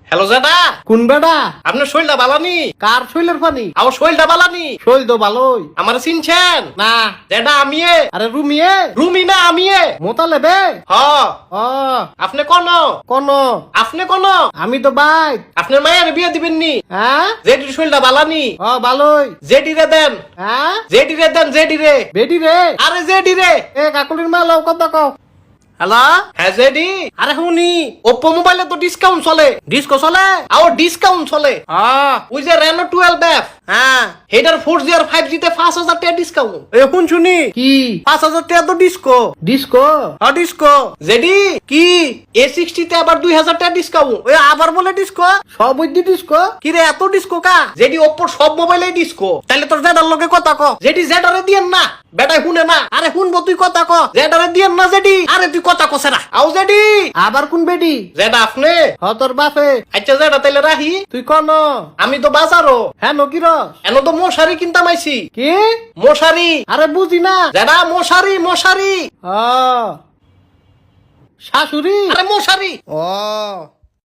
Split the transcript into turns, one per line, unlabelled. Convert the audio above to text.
Hello জেডা,
কোন বেডা?
আপনার শৈলটা বালানি?
কার শৈলের পানি?
আমার শৈলটা বালানি?
শৈল তো ভালোই।
আমার চিনছেন?
না।
জেডা আমিয়ে।
আরে রুমিয়ে?
রুমি না আমিয়ে।
মোতালে বে?
হ।
ও
আপনি কোন?
কোন?
আপনি কোন?
আমি তো বাইক।
আপনার মায়ের বিয়ে দিবেন নি?
হ্যাঁ
জেডির শৈলটা বালানি?
ও ভালোই।
জেডি রে দেন।
হ্যাঁ
জেডি রে দেন, জেডি রে।
বেডি রে?
আরে জেডি রে।
এ কাকুলির মা লও কত কও।
হ্যালো, হ্যাঁ জেডি।
আরে হুনি
ওপ্পো মোবাইলে তো ডিসকাউন্ট চলে।
ডিস্কো চলে?
আও ডিসকাউন্ট চলে। ওই যে রেনো 12F,
হ্যাঁ
হেটার 4G আর 5G তে 5,000 টাকা ডিসকাউন্ট।
এখন শুনি কি
5,000 টাকা তো ডিসকো।
ডিস্কো?
ডিসকো জেডি কি A60 তে আবার 2,000 টাকা ডিসকাউন্ট।
ওই আবার বলে ডিস্কো? সব বুদ্ধি ডিস্কো?
কি রে এত ডিসকো কা? জেডি ওপ্পোর সব মোবাইলেই ডিসকো।
তাহলে তোর জেডার লগে কথা ক।
জেডি জেডারে দিয়েন না, বেটাই শুনে না।
আরে শুনবো তুই কথা ক।
জেডারে দিয়েন না জেডি। আরে তুই কথা কছে না। আও জেডি।
আবার কোন বেডি?
জেডা আপনি?
হ তোর বাপে।
আচ্ছা জেডা তাইলে রাহি।
তুই কন?
আমি তো বাজারও।
হ্যাঁ নকির?
এন তো মশারি কিনতাম আইছি।
কি?
মশারি।
আরে বুঝি না।
জেডা মশারি মশারি।
ও শাশুড়ি?
আরে মশারি।
ও